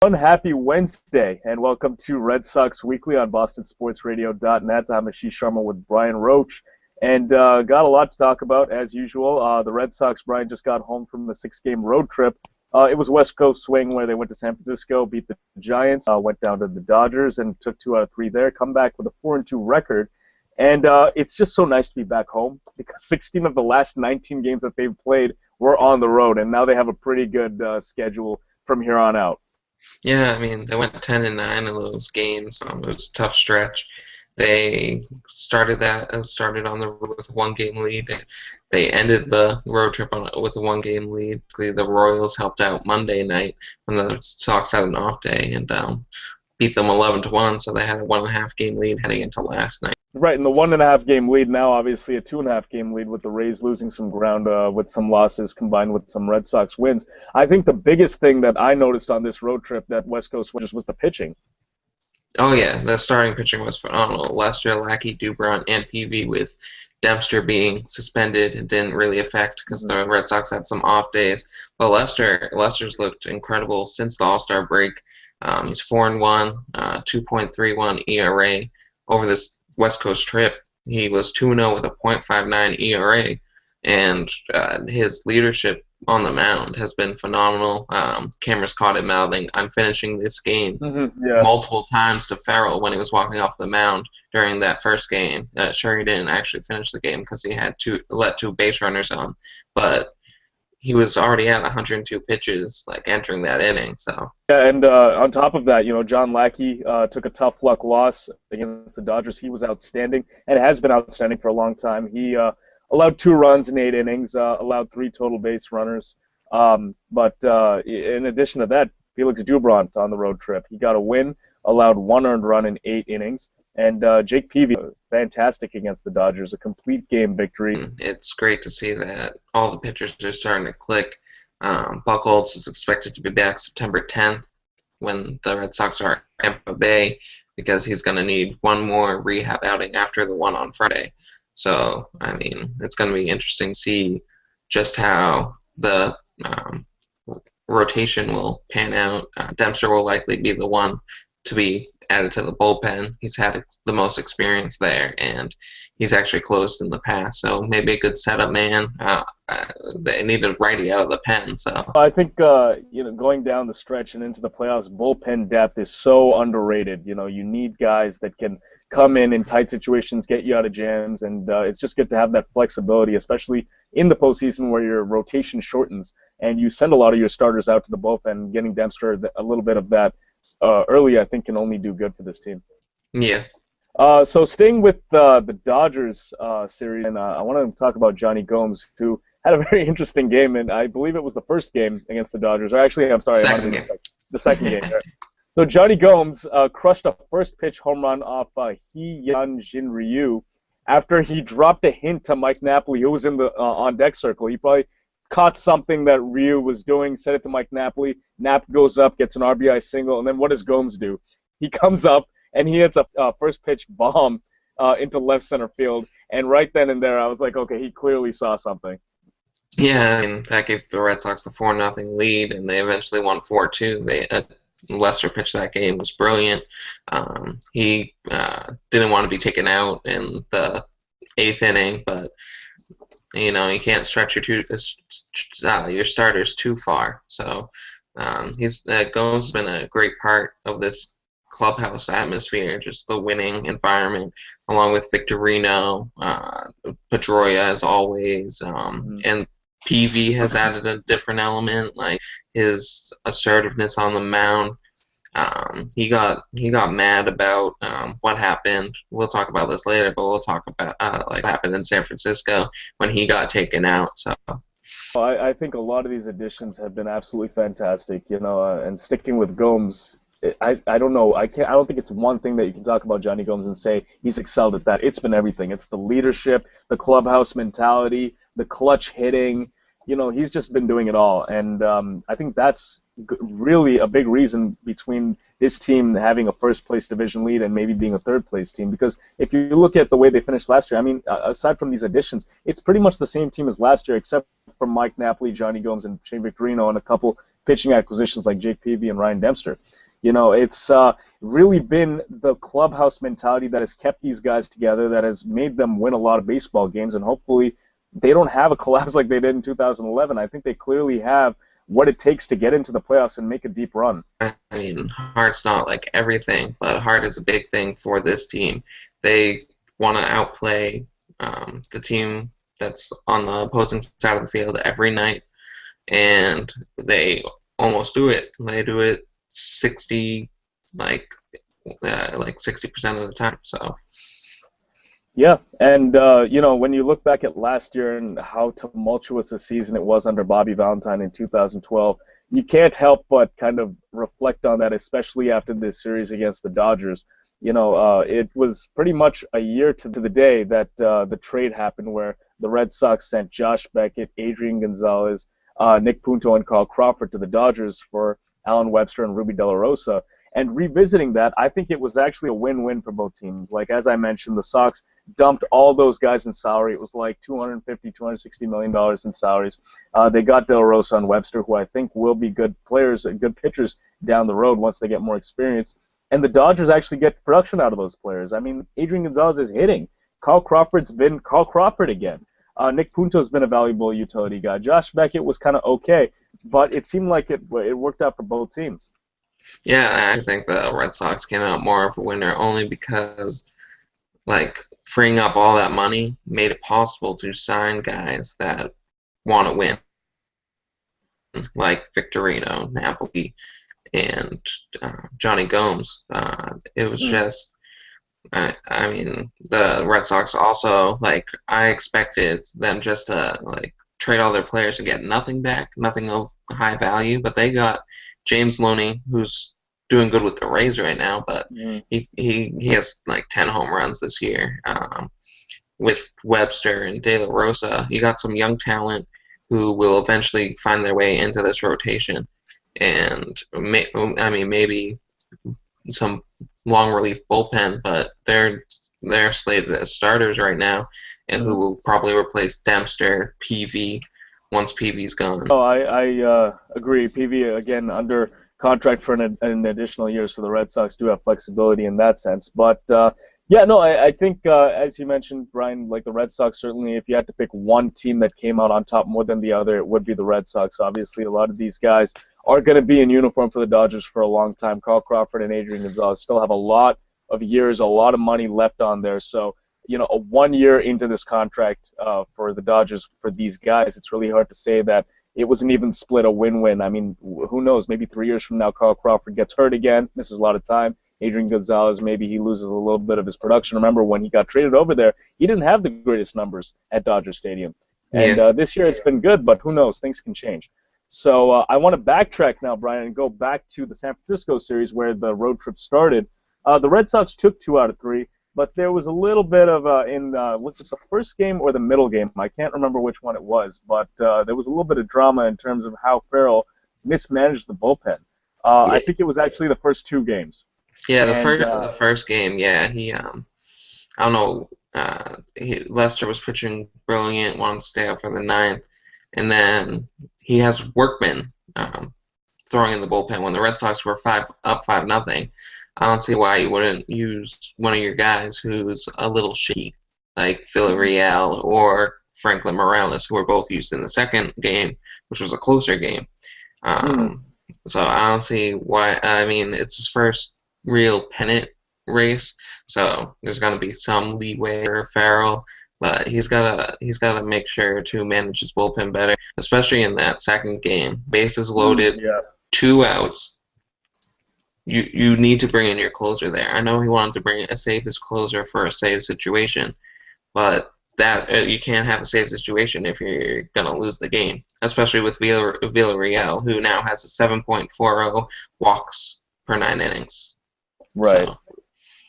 Happy Wednesday, and welcome to Red Sox Weekly on BostonSportsRadio.net. I'm Ashish Sharma with Brian Roach, and got a lot to talk about, as usual. The Red Sox, Brian, just got home from the six-game road trip. It was a West Coast swing where they went to San Francisco, beat the Giants, went down to the Dodgers, and took 2 out of 3 there, come back with a 4-2 record. And it's just so nice to be back home because 16 of the last 19 games that they've played were on the road, and now they have a pretty good schedule from here on out. Yeah, I mean, they went 10-9 in those games. It was a tough stretch. They started on the with a 1-game lead. They ended the road trip with a 1-game lead. The Royals helped out Monday night when the Sox had an off day and beat them 11-1. So they had a 1.5-game lead heading into last night. Right, and the 1.5-game lead now, obviously a 2.5-game lead with the Rays losing some ground with some losses combined with some Red Sox wins. I think the biggest thing that I noticed on this road trip that West Coast was the pitching. Oh yeah, the starting pitching was phenomenal. Lester, Lackey, Dubron, and PV, with Dempster being suspended, it didn't really affect because the Red Sox had some off days. But Lester's looked incredible since the All-Star break. He's 4-1, 2.31 ERA over this West Coast trip. He was 2-0 with a .59 ERA, and his leadership on the mound has been phenomenal. Cameras caught him mouthing, "I'm finishing this game," multiple times to Farrell when he was walking off the mound during that first game. Sure, he didn't actually finish the game because he had let 2 base runners on, but he was already at 102 pitches, entering that inning. So yeah, and on top of that, John Lackey took a tough luck loss against the Dodgers. He was outstanding and has been outstanding for a long time. He allowed 2 runs in 8 innings, allowed 3 total base runners. But in addition to that, Felix Dubron on the road trip, he got a win, allowed 1 earned run in 8 innings. And Jake Peavy, fantastic against the Dodgers, a complete game victory. It's great to see that all the pitchers are starting to click. Buchholz is expected to be back September 10th when the Red Sox are at Tampa Bay, because he's going to need 1 more rehab outing after the one on Friday. So, I mean, it's going to be interesting to see just how the rotation will pan out. Dempster will likely be the one to be added to the bullpen. He's had the most experience there, and he's actually closed in the past, so maybe a good setup man. They need a righty out of the pen. So I think going down the stretch and into the playoffs, bullpen depth is so underrated. You need guys that can come in tight situations, get you out of jams, and it's just good to have that flexibility, especially in the postseason where your rotation shortens and you send a lot of your starters out to the bullpen. Getting Dempster a little bit of that early, I think, can only do good for this team. Yeah. So staying with the Dodgers series, and I want to talk about Johnny Gomes, who had a very interesting game, and I believe it was the first game against the Dodgers. Or actually, I'm sorry, the second game. Right? So Johnny Gomes crushed a first-pitch home run off Hee-Yan-Jin Ryu after he dropped a hint to Mike Napoli, who was in the on-deck circle. He probably caught something that Ryu was doing, said it to Mike Napoli. Nap goes up, gets an RBI single, and then what does Gomes do? He comes up, and he hits a first-pitch bomb into left center field. And right then and there, I was like, okay, he clearly saw something. Yeah, I mean, that gave the Red Sox the 4-0 lead, and they eventually won 4-2. Lester pitched that game, was brilliant. He didn't want to be taken out in the 8th inning, but you can't stretch your starters too far. So Gomes has been a great part of this clubhouse atmosphere, just the winning environment, along with Victorino, Pedroia as always, and PV has added a different element, like his assertiveness on the mound. He got mad about what happened. We'll talk about this later, but we'll talk about what happened in San Francisco when he got taken out. So I think a lot of these additions have been absolutely fantastic. And sticking with Gomes, I don't know. I don't think it's one thing that you can talk about Johnny Gomes and say he's excelled at that. It's been everything. It's the leadership, the clubhouse mentality, the clutch hitting. He's just been doing it all, and I think that's really a big reason between this team having a first-place division lead and maybe being a third-place team. Because if you look at the way they finished last year, I mean, aside from these additions, it's pretty much the same team as last year, except for Mike Napoli, Johnny Gomes, and Shane Victorino, and a couple pitching acquisitions like Jake Peavy and Ryan Dempster. It's really been the clubhouse mentality that has kept these guys together, that has made them win a lot of baseball games, and hopefully they don't have a collapse like they did in 2011. I think they clearly have what it takes to get into the playoffs and make a deep run. I mean, heart's not like everything, but heart is a big thing for this team. They want to outplay the team that's on the opposing side of the field every night, and they almost do it. They do it 60% of the time. So. Yeah, and when you look back at last year and how tumultuous a season it was under Bobby Valentine in 2012, you can't help but kind of reflect on that, especially after this series against the Dodgers. It was pretty much a year to the day that the trade happened, where the Red Sox sent Josh Beckett, Adrian Gonzalez, Nick Punto, and Carl Crawford to the Dodgers for Alan Webster and Ruby De La Rosa. And revisiting that, I think it was actually a win-win for both teams. Like, as I mentioned, the Sox dumped all those guys in salary. It was like $250, $260 million in salaries. They got De La Rosa and Webster, who I think will be good players, good pitchers down the road once they get more experience. And the Dodgers actually get production out of those players. I mean, Adrian Gonzalez is hitting. Carl Crawford's been Carl Crawford again. Nick Punto's been a valuable utility guy. Josh Beckett was kind of okay, but it seemed like it worked out for both teams. Yeah, I think the Red Sox came out more of a winner only because, freeing up all that money made it possible to sign guys that want to win, like Victorino, Napoli, and Johnny Gomes. It was just, I mean, the Red Sox also, I expected them just to, trade all their players and get nothing back, nothing of high value, but they got James Loney, who's doing good with the Rays right now, but he has 10 home runs this year. With Webster and De La Rosa, you got some young talent who will eventually find their way into this rotation, and maybe some long relief bullpen, but they're slated as starters right now, and who will probably replace Dempster, PV, once PV's gone. Oh, I agree. PV, again, under contract for an additional year, so the Red Sox do have flexibility in that sense. But, I think, as you mentioned, Brian, the Red Sox, certainly, if you had to pick one team that came out on top more than the other, it would be the Red Sox. Obviously, a lot of these guys are going to be in uniform for the Dodgers for a long time. Carl Crawford and Adrian Gonzalez still have a lot of years, a lot of money left on there. So, a 1 year into this contract for the Dodgers for these guys, it's really hard to say that it was an even split, a win-win. I mean, who knows? Maybe 3 years from now, Carl Crawford gets hurt again, misses a lot of time. Adrian Gonzalez, maybe he loses a little bit of his production. Remember, when he got traded over there, he didn't have the greatest numbers at Dodger Stadium. And this year it's been good, but who knows? Things can change. So I want to backtrack now, Brian, and go back to the San Francisco series where the road trip started. The Red Sox took 2 out of 3. But there was a little bit of, was it the first game or the middle game? I can't remember which one it was, but there was a little bit of drama in terms of how Farrell mismanaged the bullpen. I think it was actually the first 2 games. Yeah, the first game, he, I don't know, Lester was pitching brilliant, wanted to stay out for the 9th, and then he has Workman throwing in the bullpen when the Red Sox were 5-0. I don't see why you wouldn't use one of your guys who's a little shaky, like Villarreal or Franklin Morales, who were both used in the second game, which was a closer game. So I don't see why. I mean, it's his first real pennant race, so there's going to be some leeway for Farrell, but he's got to make sure to manage his bullpen better, especially in that second game. Bases loaded, 2 outs. You need to bring in your closer there. I know he wanted to bring save his closer for a save situation, but that you can't have a save situation if you're going to lose the game, especially with Villarreal, who now has a 7.40 walks per 9 innings. Right. So.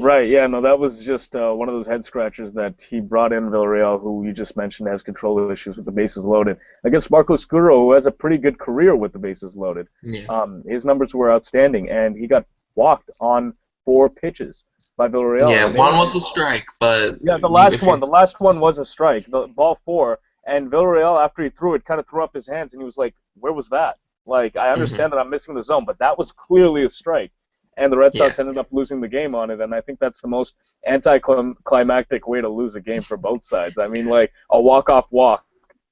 Right, yeah, no, that was just one of those head scratchers that he brought in Villarreal, who you just mentioned has control issues with the bases loaded, against Marco Scuro, who has a pretty good career with the bases loaded. Yeah. His numbers were outstanding, and he got walked on 4 pitches by Villarreal. Yeah, one was a strike, but... Yeah, the last one was a strike, the ball 4, and Villarreal, after he threw it, kind of threw up his hands, and he was like, where was that? Like, I Hmm. understand that I'm missing the zone, but that was clearly a strike. And the Red Yeah. Sox ended up losing the game on it, and I think that's the most anticlimactic way to lose a game for both sides. I mean, like, a walk-off walk.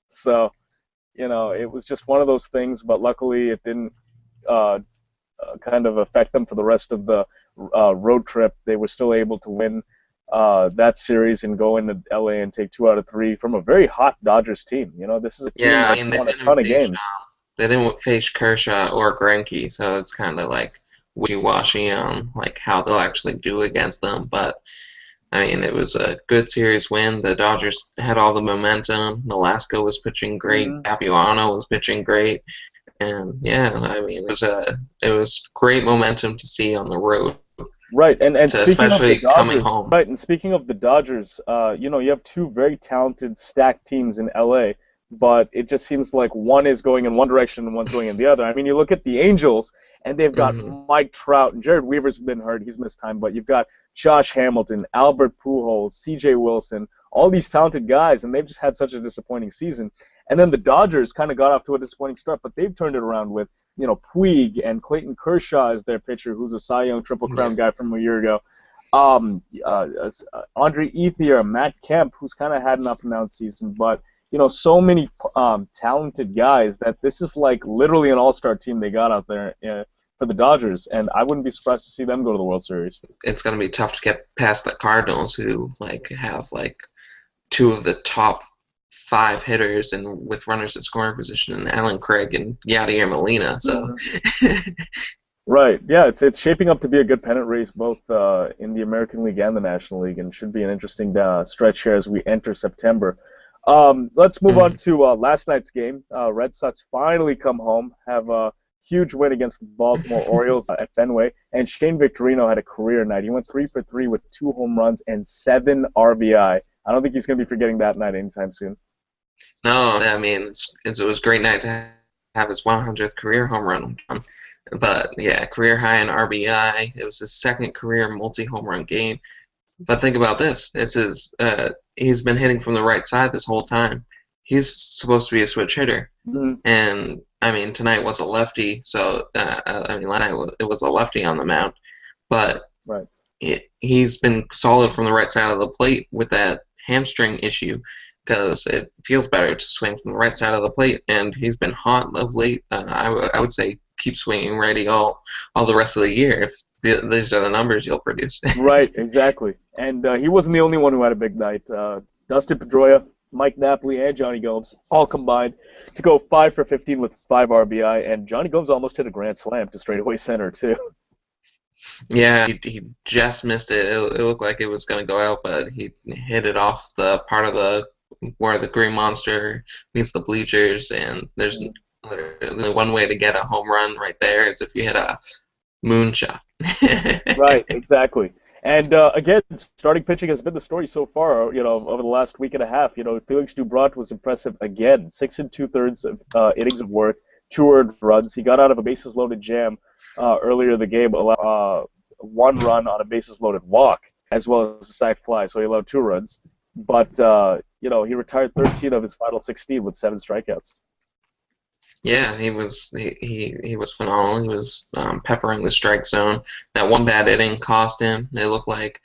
So, it was just one of those things, but luckily it didn't uh, kind of affect them for the rest of the road trip. They were still able to win that series and go into LA and take 2 out of 3 from a very hot Dodgers team. This is a team Yeah, I that's mean won a ton of games. they didn't face Kershaw or Greinke, so it's kind of like wishy-washy on like how they'll actually do against them. But I mean, it was a good series win. The Dodgers had all the momentum. Nolasco was pitching great. Hmm. Capuano was pitching great. And yeah, I mean, it was great momentum to see on the road, Right, and to speaking of the especially coming Dodgers, home. right, and speaking of the Dodgers, you have two very talented, stacked teams in LA, but it just seems like one is going in one direction and one's going in the other. I mean, you look at the Angels, and they've got Hmm. Mike Trout, and Jared Weaver's been hurt, he's missed time, but you've got Josh Hamilton, Albert Pujols, C.J. Wilson, all these talented guys, and they've just had such a disappointing season. And then the Dodgers kind of got off to a disappointing start, but they've turned it around with Puig and Clayton Kershaw is their pitcher, who's a Cy Young Triple Yeah. Crown guy from a year ago. Andre Ethier, Matt Kemp, who's kind of had an up and down season, but so many talented guys that this is like literally an all-star team they got out there for the Dodgers, and I wouldn't be surprised to see them go to the World Series. It's going to be tough to get past the Cardinals, who like have like two of the top five hitters and with runners at scoring position, and Alan Craig and Yadier Molina. So Mhm. Right. Yeah, it's shaping up to be a good pennant race both in the American League and the National League, and should be an interesting stretch here as we enter September. Let's move on mm, to last night's game. Red Sox finally come home, have a huge win against the Baltimore Orioles at Fenway, and Shane Victorino had a career night. He went 3 for 3 with 2 home runs and 7 RBI. I don't think he's going to be forgetting that night anytime soon. no, I mean it was a great night to have his 100th career home run. But yeah, career high in RBI. It was his second career multi-home run game. But think about this. He's been hitting from the right side this whole time. He's supposed to be a switch hitter. Mhm. And I mean, tonight was a lefty, so I mean, last night it was a lefty on the mound. But Right. he's been solid from the right side of the plate with that hamstring issue because it feels better to swing from the right side of the plate. And he's been hot of late. I would say keep swinging righty all the rest of the year if these are the numbers you'll produce. Right, exactly. And he wasn't the only one who had a big night. Dustin Pedroia, Mike Napoli, and Johnny Gomes all combined to go 5 for 15 with 5 RBI, and Johnny Gomes almost hit a grand slam to straightaway center too. Yeah, he just missed it. It looked like it was going to go out, but he hit it off the part of the where the Green Monster meets the bleachers, and there's only one way to get a home run right there is if you hit a moonshot. Right, exactly. And again, starting pitching has been the story so far. Over the last week and a half. Felix Dubrat was impressive again. 6 2/3 of innings of work, 2 earned runs. He got out of a bases-loaded jam earlier in the game, allowed 1 run on a bases-loaded walk, as well as a sac fly. So he allowed 2 runs. But he retired 13 of his final 16 with 7 strikeouts. Yeah, he was phenomenal. He was peppering the strike zone. That one bad inning cost him. It looked like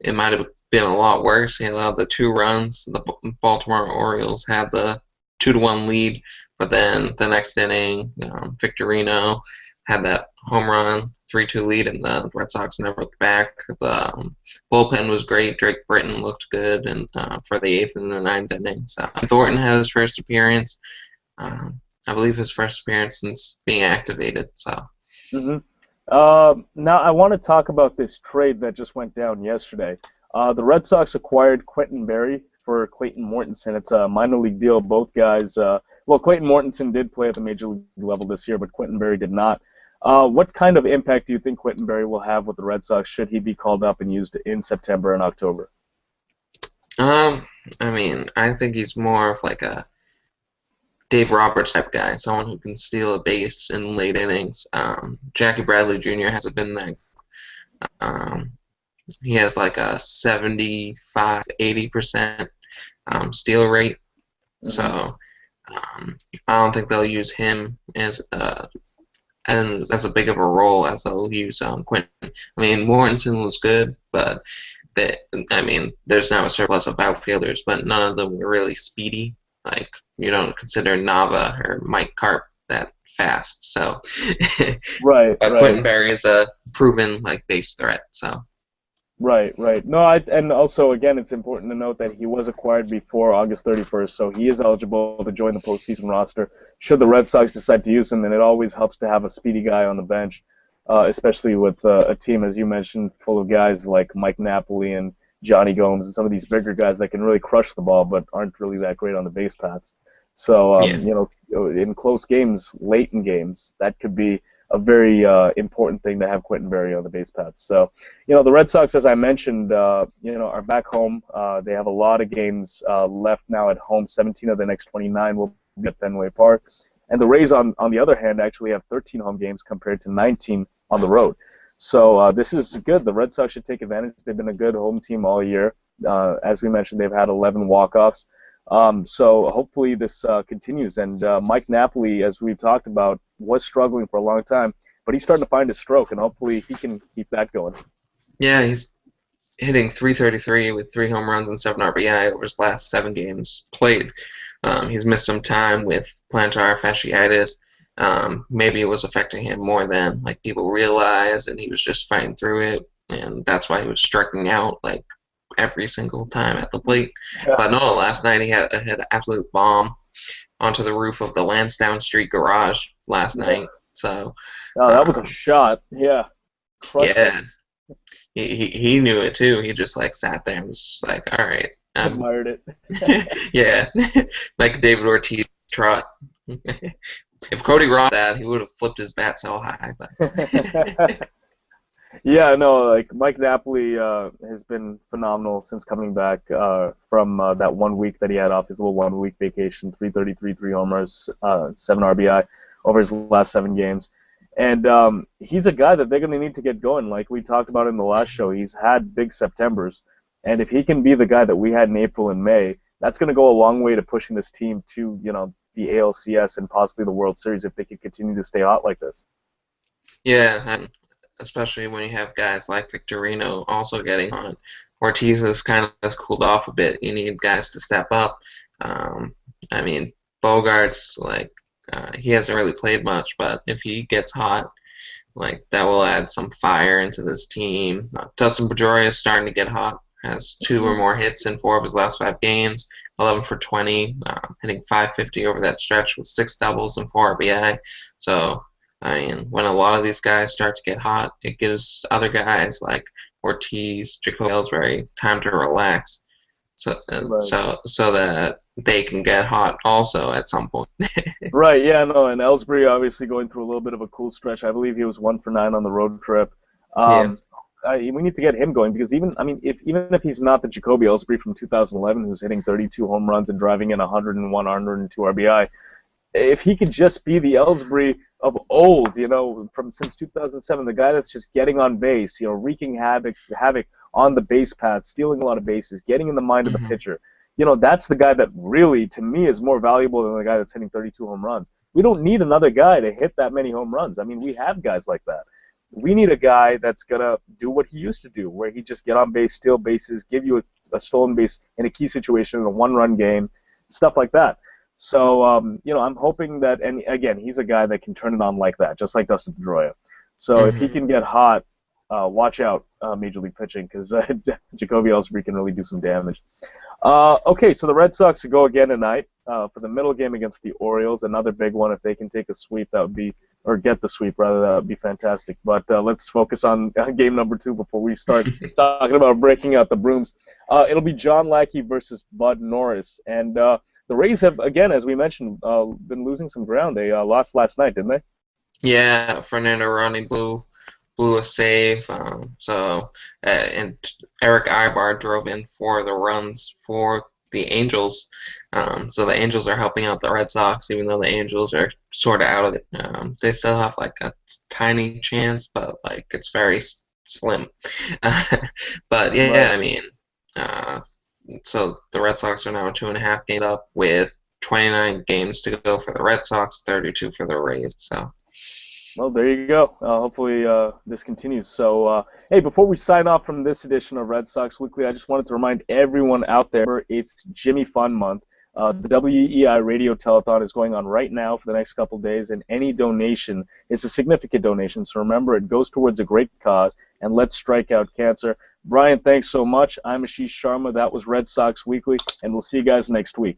it might have been a lot worse. He allowed the 2 runs. The Baltimore Orioles had the 2-1 lead, but then the next inning, Victorino had that home run, 3-2 lead, and the Red Sox never looked back. The bullpen was great. Drake Britton looked good, and for the eighth and the ninth innings, Thornton had his first appearance. I believe his first appearance since being activated. So. Hmm. Now, I want to talk about this trade that just went down yesterday. The Red Sox acquired Quentin Berry for Clayton Mortensen. It's a minor league deal. Both guys, well, Clayton Mortensen did play at the major league level this year, but Quentin Berry did not. What kind of impact do you think Quentin Berry will have with the Red Sox should he be called up and used in September and October? I mean, I think he's more of like a Dave Roberts type guy, someone who can steal a base in late innings. Jackie Bradley Jr. hasn't been that. Um, he has like a 75, 80% steal rate. Hmm. So I don't think they'll use him and as a big of a role as they'll use Quentin. I mean, Mortensen was good, but there's now a surplus of outfielders, but none of them were really speedy. Like, you don't consider Nava or Mike Carp that fast. So, Right, but right. Quentin Berry is a proven like base threat. So, Right, right. No, and also again, it's important to note that he was acquired before August 31st, so he is eligible to join the postseason roster should the Red Sox decide to use him. And it always helps to have a speedy guy on the bench, especially with a team, as you mentioned, full of guys like Mike Napoli and Johnny Gomes and some of these bigger guys that can really crush the ball but aren't really that great on the base paths. So, yeah. in close games, late in games, that could be a very important thing to have Quentin Berry on the base paths. So, the Red Sox, as I mentioned, are back home. They have a lot of games left now at home. 17 of the next 29 will be at Fenway Park. And the Rays, on the other hand, actually have 13 home games compared to 19 on the road. So this is good. The Red Sox should take advantage. They've been a good home team all year. As we mentioned, they've had 11 walk-offs. So hopefully this continues. And Mike Napoli, as we've talked about, was struggling for a long time, but he's starting to find his stroke, and hopefully he can keep that going. Yeah, he's hitting .333 with 3 home runs and 7 RBI over his last 7 games played. He's missed some time with plantar fasciitis. Maybe it was affecting him more than like people realize, and he was just fighting through it, and that's why he was striking out like every single time at the plate. Yeah. But no, last night he had an absolute bomb onto the roof of the Lansdowne Street garage last night. So that was a shot. Yeah. Crushed yeah, it. he knew it too. He just like sat there and was just like, all right. Admired it. Yeah, like David Ortiz trot. If Cody Ross that, he would have flipped his bat so high. But yeah, no, like Mike Napoli has been phenomenal since coming back from that 1 week that he had off his little 1 week vacation. 333, 3 homers, 7 RBI over his last 7 games. And he's a guy that they're going to need to get going. Like we talked about in the last show, he's had big Septembers. And if he can be the guy that we had in April and May, that's going to go a long way to pushing this team to, the ALCS and possibly the World Series if they can continue to stay hot like this. yeah, and especially when you have guys like Victorino also getting on. Ortiz has kind of cooled off a bit. You need guys to step up. Bogart's like he hasn't really played much, but if he gets hot, like that will add some fire into this team. Dustin Pedroia is starting to get hot. Has 2 or more hits in 4 of his last 5 games, 11 for 20, hitting .550 over that stretch with 6 doubles and 4 RBI. So, when a lot of these guys start to get hot, it gives other guys like Ortiz, Jacoby Ellsbury time to relax, so that they can get hot also at some point. Right, yeah, no, and Ellsbury obviously going through a little bit of a cool stretch. I believe he was 1 for 9 on the road trip. Yeah. We need to get him going because even if he's not the Jacoby Ellsbury from 2011 who's hitting 32 home runs and driving in 101, 102 RBI, if he could just be the Ellsbury of old, from since 2007, the guy that's just getting on base, wreaking havoc on the base path, stealing a lot of bases, getting in the mind of the pitcher. That's the guy that really, to me, is more valuable than the guy that's hitting 32 home runs. We don't need another guy to hit that many home runs. I mean, we have guys like that. We need a guy that's going to do what he used to do, where he just get on base, steal bases, give you a stolen base in a key situation in a one-run game, stuff like that. So, I'm hoping that, and again, he's a guy that can turn it on like that, just like Dustin Pedroia. So if he can get hot, watch out, Major League Pitching, because Jacoby Ellsbury can really do some damage. Okay, so the Red Sox go again tonight for the middle game against the Orioles, another big one. If they can take a sweep, that would be, or get the sweep rather, that would be fantastic. But let's focus on game number 2 before we start talking about breaking out the brooms. It'll be John Lackey versus Bud Norris, and the Rays have, again, as we mentioned, been losing some ground. They lost last night, didn't they? Yeah, Fernando Rodney blew a save. And Eric Ibar drove in 4 of the runs for the Angels. So the Angels are helping out the Red Sox, even though the Angels are sort of out of it. They still have like a tiny chance, but like it's very slim. But yeah, Right. so the Red Sox are now 2.5 games up with 29 games to go for the Red Sox, 32 for the Rays. So. Well, there you go. Hopefully this continues. So, hey, before we sign off from this edition of Red Sox Weekly, I just wanted to remind everyone out there it's Jimmy Fun Month. The WEI Radio Telethon is going on right now for the next couple of days, and any donation is a significant donation. So remember, it goes towards a great cause, and let's strike out cancer. Brian, thanks so much. I'm Ashish Sharma. That was Red Sox Weekly, and we'll see you guys next week.